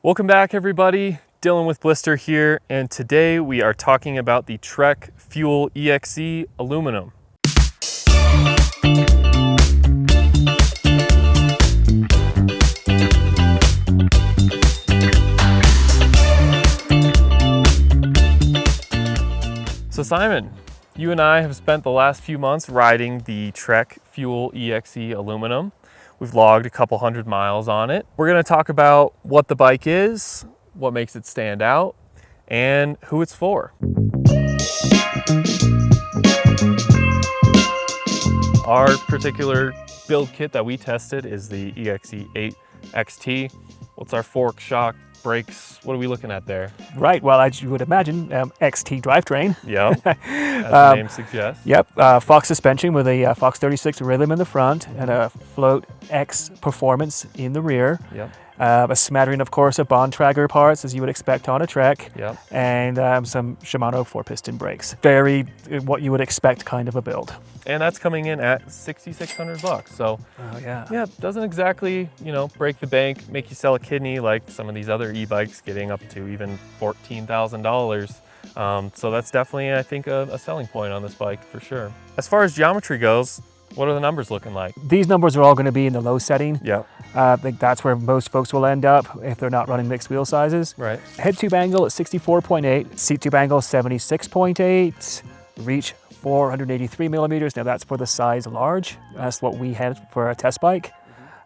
Welcome back, everybody. Dylan with Blister here, and today we are talking about the Trek Fuel EXe aluminum. So Simon, you and I have spent the last few months riding the Trek Fuel EXe aluminum. We've logged a couple hundred miles on it. We're going to talk about what the bike is, what makes it stand out, and who it's for. Our particular build kit that we tested is the EXe 8 XT. What's our fork, shock, brakes? What are we looking at there? Right, well, as you would imagine, XT drivetrain. Yep, as the name suggests. Yep, Fox suspension with a Fox 36 rhythm in the front and a Float X performance in the rear. Yep. A smattering, of course, of Bond Tracker parts, as you would expect on a Trek. Yep. And some Shimano 4-piston brakes. Very what you would expect kind of a build. And that's coming in at $6,600. So, yeah, doesn't exactly, break the bank, make you sell a kidney like some of these other e-bikes getting up to even $14,000. So that's definitely, I think, a selling point on this bike for sure. As far as geometry goes, what are the numbers looking like? These numbers are all going to be in the low setting. Yeah. I think that's where most folks will end up if they're not running mixed wheel sizes. Right. Head tube angle at 64.8, seat tube angle 76.8, reach 483 millimeters. Now that's for the size large. That's what we had for a test bike.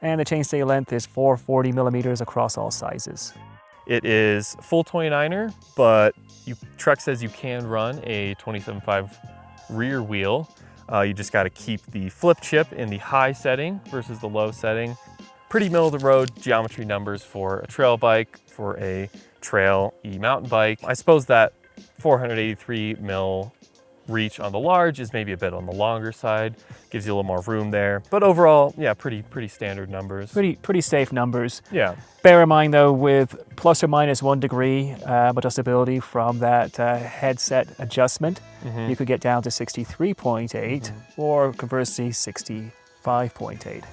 And the chainstay length is 440 millimeters across all sizes. It is full 29er, but Trek says you can run a 27.5 rear wheel. You just got to keep the flip chip in the high setting versus the low setting. Pretty middle of the road geometry numbers for a trail bike, for a trail e-mountain bike. I suppose that 483 mil reach on the large is maybe a bit on the longer side, gives you a little more room there. But overall, yeah, pretty standard numbers. Pretty safe numbers. Yeah. Bear in mind though, with plus or minus 1 degree adjustability from that headset adjustment, you could get down to 63.8 or conversely 65.8.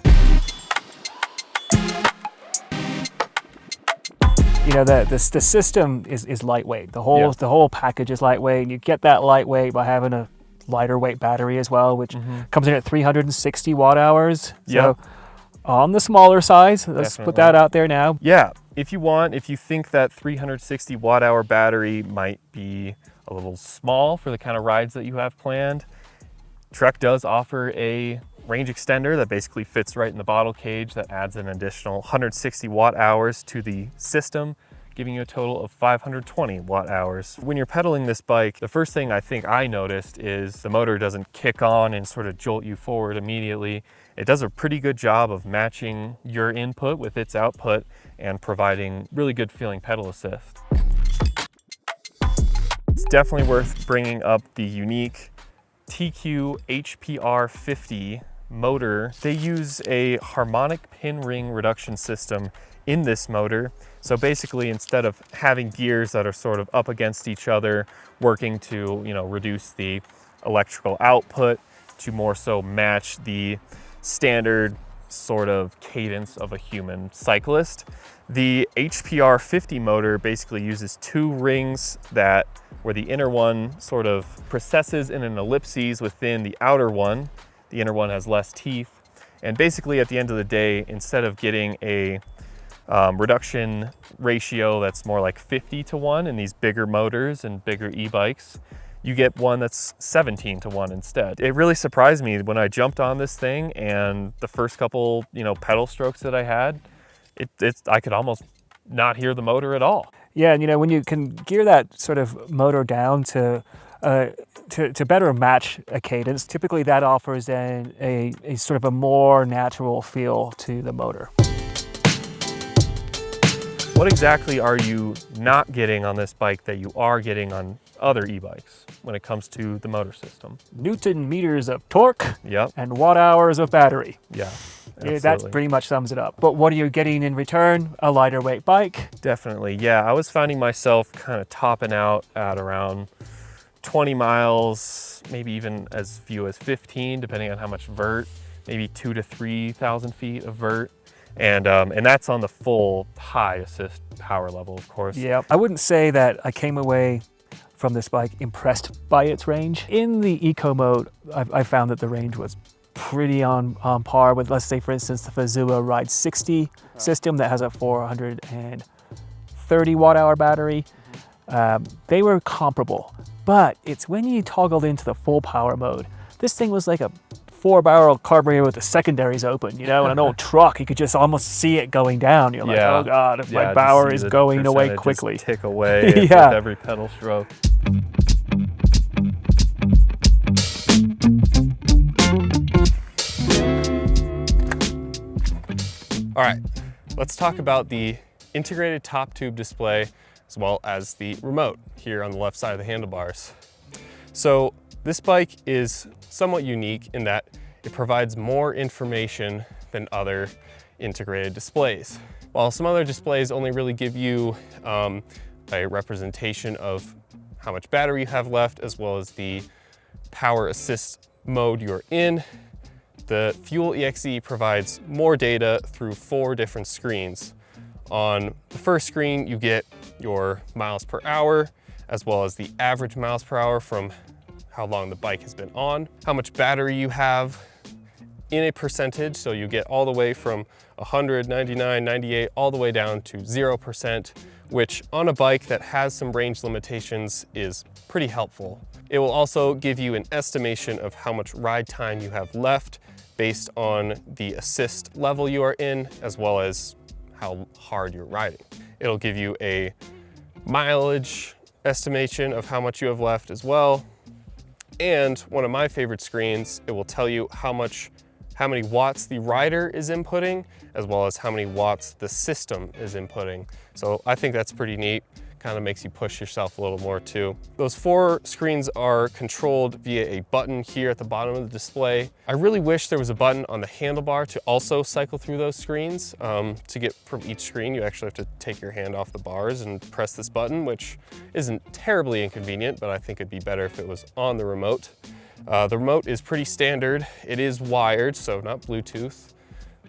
The system is lightweight. The whole package is lightweight, and you get that lightweight by having a lighter weight battery as well, which comes in at 360 watt hours. So on the smaller side, let's put that out there now. Yeah, if you think that 360 watt hour battery might be a little small for the kind of rides that you have planned, Trek does offer a range extender that basically fits right in the bottle cage that adds an additional 160 watt hours to the system, giving you a total of 520 watt hours. When you're pedaling this bike, the first thing I think I noticed is the motor doesn't kick on and sort of jolt you forward immediately. It does a pretty good job of matching your input with its output and providing really good feeling pedal assist. It's definitely worth bringing up the unique TQ HPR 50 motor. They use a harmonic pin ring reduction system in this motor. So basically, instead of having gears that are sort of up against each other, working to reduce the electrical output to more so match the standard sort of cadence of a human cyclist, the HPR 50 motor basically uses 2 rings where the inner one sort of processes in an ellipses within the outer one. The inner one has less teeth. And basically at the end of the day, instead of getting a reduction ratio that's more like 50-1 in these bigger motors and bigger e-bikes, you get one that's 17-1 instead. It really surprised me when I jumped on this thing, and the first couple, pedal strokes that I had, I could almost not hear the motor at all. Yeah, and when you can gear that sort of motor down to better match a cadence, typically that offers a sort of a more natural feel to the motor. What exactly are you not getting on this bike that you are getting on other e-bikes when it comes to the motor system? Newton meters of torque. Yep. And watt hours of battery. Yeah, absolutely. That pretty much sums it up. But what are you getting in return? A lighter weight bike. Definitely, yeah. I was finding myself kind of topping out at around 20 miles, maybe even as few as 15, depending on how much vert, maybe 2,000 to 3,000 feet of vert. And that's on the full high assist power level, of course. Yeah, I wouldn't say that I came away from this bike impressed by its range. In the eco mode, I found that the range was pretty on par with, let's say, for instance, the Fazua Ride 60 system that has a 430 watt-hour battery. They were comparable, but it's when you toggled into the full power mode, this thing was like a 4-barrel carburetor with the secondaries open, you know, in an old truck. You could just almost see it going down. You're like, oh God, my power is going away quickly. Just tick away with every pedal stroke. All right, let's talk about the integrated top tube display as well as the remote here on the left side of the handlebars. So this bike is somewhat unique in that it provides more information than other integrated displays. While some other displays only really give you a representation of how much battery you have left as well as the power assist mode you're in, the Fuel EXe provides more data through 4 different screens. On the first screen, you get your miles per hour, as well as the average miles per hour from how long the bike has been on, how much battery you have in a percentage, so you get all the way from 100, 99, 98, all the way down to 0%, which on a bike that has some range limitations is pretty helpful. It will also give you an estimation of how much ride time you have left based on the assist level you are in, as well as how hard you're riding. It'll give you a mileage estimation of how much you have left as well. And one of my favorite screens, it will tell you how many watts the rider is inputting, as well as how many watts the system is inputting. So I think that's pretty neat. Kind of makes you push yourself a little more too. Those 4 screens are controlled via a button here at the bottom of the display. I really wish there was a button on the handlebar to also cycle through those screens. To get from each screen, you actually have to take your hand off the bars and press this button, which isn't terribly inconvenient, but I think it'd be better if it was on the remote. The remote is pretty standard. It is wired, so not Bluetooth,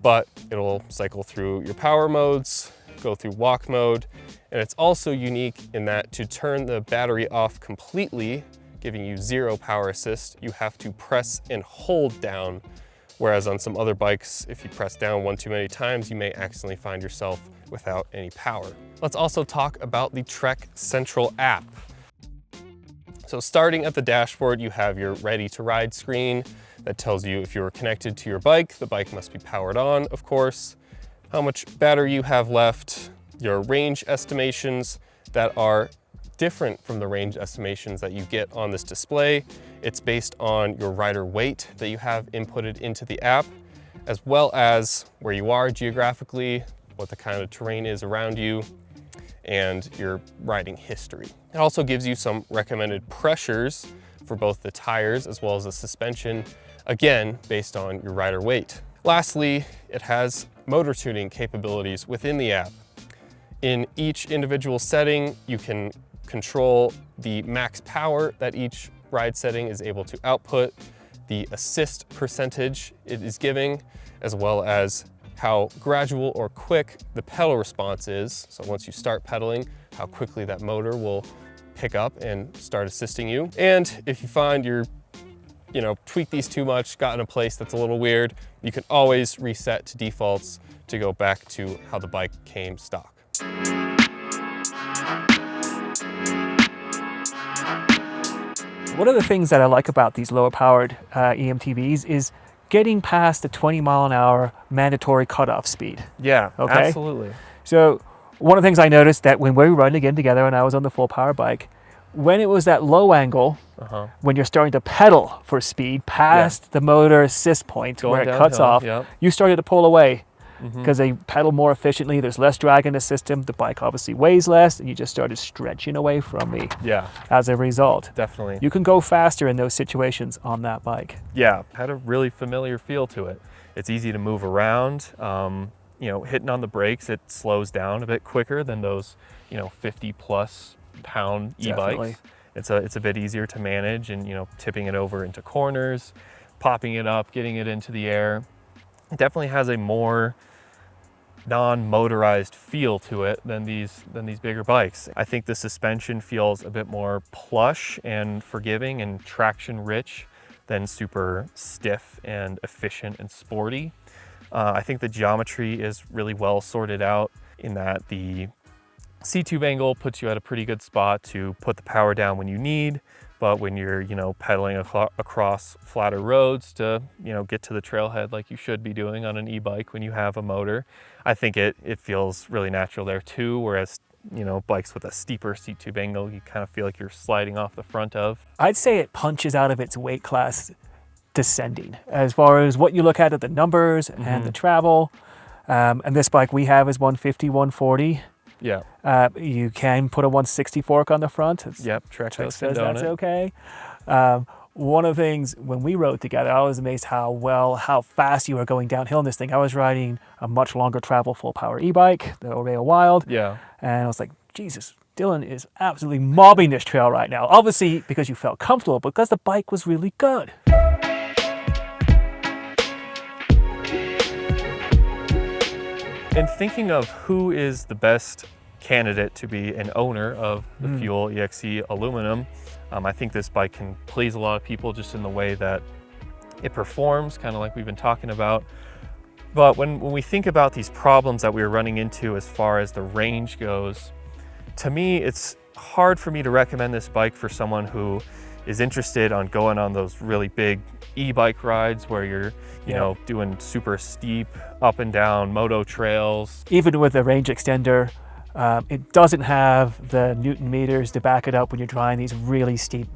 but it'll cycle through your power modes, go through walk mode, and it's also unique in that to turn the battery off completely, giving you 0 power assist, you have to press and hold down, whereas on some other bikes, if you press down one too many times, you may accidentally find yourself without any power. Let's also talk about the Trek Central app. So starting at the dashboard, you have your ready to ride screen that tells you if you're connected to your bike, the bike must be powered on, of course, how much battery you have left, your range estimations that are different from the range estimations that you get on this display. It's based on your rider weight that you have inputted into the app, as well as where you are geographically, what the kind of terrain is around you, and your riding history. It also gives you some recommended pressures for both the tires as well as the suspension, again, based on your rider weight. Lastly, it has motor tuning capabilities within the app. In each individual setting, you can control the max power that each ride setting is able to output, the assist percentage it is giving, as well as how gradual or quick the pedal response is. So once you start pedaling, how quickly that motor will pick up and start assisting you. And if you find you're, tweak these too much, got in a place that's a little weird, you can always reset to defaults to go back to how the bike came stock. One of the things that I like about these lower powered eMTBs is getting past the 20-mile-an-hour mandatory cutoff speed. Yeah, okay? Absolutely. So one of the things I noticed that when we were riding again together and I was on the full power bike, when it was that low angle, when you're starting to pedal for speed past the motor assist point where it cuts off, you started to pull away because they pedal more efficiently. There's less drag in the system. The bike obviously weighs less, and you just started stretching away from me. Yeah. As a result, definitely, you can go faster in those situations on that bike. Yeah, had a really familiar feel to it. It's easy to move around. Hitting on the brakes, it slows down a bit quicker than those, 50+ pound e-bikes. It's a bit easier to manage, and tipping it over into corners, popping it up, getting it into the air. It definitely has a more non-motorized feel to it than these bigger bikes. I think the suspension feels a bit more plush and forgiving and traction rich than super stiff and efficient and sporty. I think the geometry is really well sorted out in that the C-tube angle puts you at a pretty good spot to put the power down when you need, but when you're, pedaling across flatter roads to, get to the trailhead like you should be doing on an e-bike when you have a motor, I think it feels really natural there too, whereas, bikes with a steeper C-tube angle, you kind of feel like you're sliding off the front of. I'd say it punches out of its weight class descending as far as what you look at the numbers and the travel. And this bike we have is 150, 140. Yeah. You can put a 160 fork on the front. Trek says condone that's it. okay. One of the things when we rode together, I was amazed how fast you were going downhill in this thing. I was riding a much longer travel full power e-bike, the Oreo Wild. Yeah. And I was like, Jesus, Dylan is absolutely mobbing this trail right now. Obviously because you felt comfortable, because the bike was really good. And thinking of who is the best candidate to be an owner of the Fuel EXe aluminum, I think this bike can please a lot of people just in the way that it performs, kind of like we've been talking about. But when we think about these problems that we were running into as far as the range goes, to me, it's hard for me to recommend this bike for someone who is interested on going on those really big e-bike rides where you're, doing super steep up and down moto trails. Even with the range extender, it doesn't have the Newton meters to back it up when you're trying these really steep,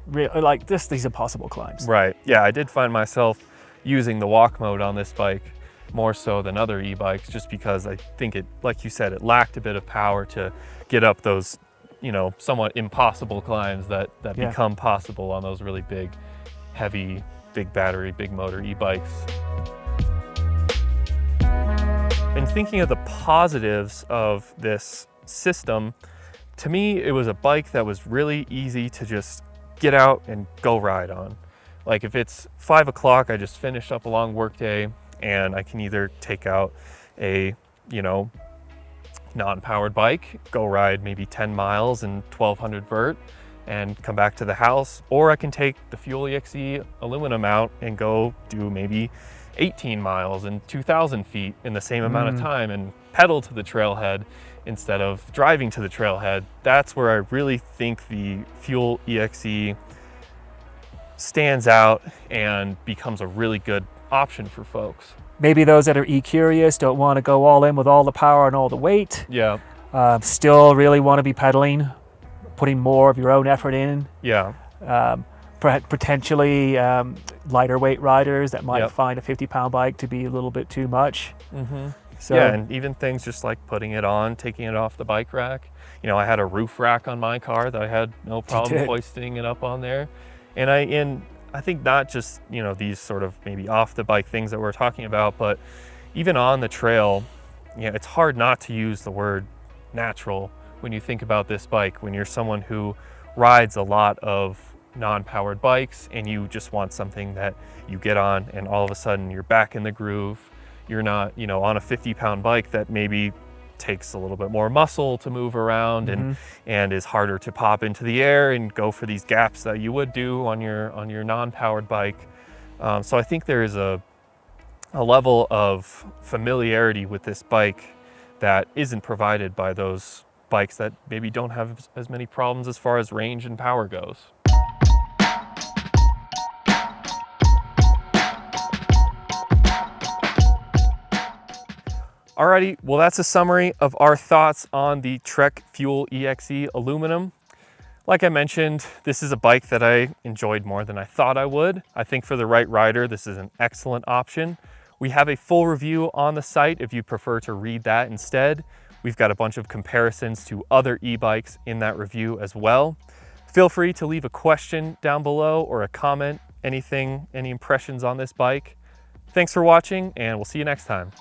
these impossible climbs. Right. Yeah, I did find myself using the walk mode on this bike more so than other e-bikes, just because I think it, like you said, it lacked a bit of power to get up those, somewhat impossible climbs that become possible on those really big, heavy, big battery, big motor e-bikes. And thinking of the positives of this system, to me, it was a bike that was really easy to just get out and go ride on. Like if it's 5 o'clock, I just finished up a long work day and I can either take out a, non-powered bike, go ride maybe 10 miles and 1200 vert and come back to the house, or I can take the Fuel EXe aluminum out and go do maybe 18 miles and 2,000 feet in the same amount of time and pedal to the trailhead instead of driving to the trailhead. That's where I really think the Fuel EXe stands out and becomes a really good option for folks. Maybe those that are e-curious don't want to go all in with all the power and all the weight. Yeah. Still really want to be pedaling, putting more of your own effort in. Yeah. Potentially lighter weight riders that might find a 50-pound bike to be a little bit too much. So, yeah, and even things just like putting it on, taking it off the bike rack. I had a roof rack on my car that I had no problem hoisting it up on there. And I think not just, these sort of maybe off the bike things that we're talking about, but even on the trail, it's hard not to use the word natural when you think about this bike, when you're someone who rides a lot of non-powered bikes and you just want something that you get on and all of a sudden you're back in the groove. You're not, on a 50-pound bike that maybe takes a little bit more muscle to move around and is harder to pop into the air and go for these gaps that you would do on your non-powered bike. So I think there is a level of familiarity with this bike that isn't provided by those bikes that maybe don't have as many problems as far as range and power goes. Alrighty, well that's a summary of our thoughts on the Trek Fuel EXe aluminum. Like I mentioned, this is a bike that I enjoyed more than I thought I would. I think for the right rider, this is an excellent option. We have a full review on the site if you prefer to read that instead. We've got a bunch of comparisons to other e-bikes in that review as well. Feel free to leave a question down below or a comment, any impressions on this bike. Thanks for watching, and we'll see you next time.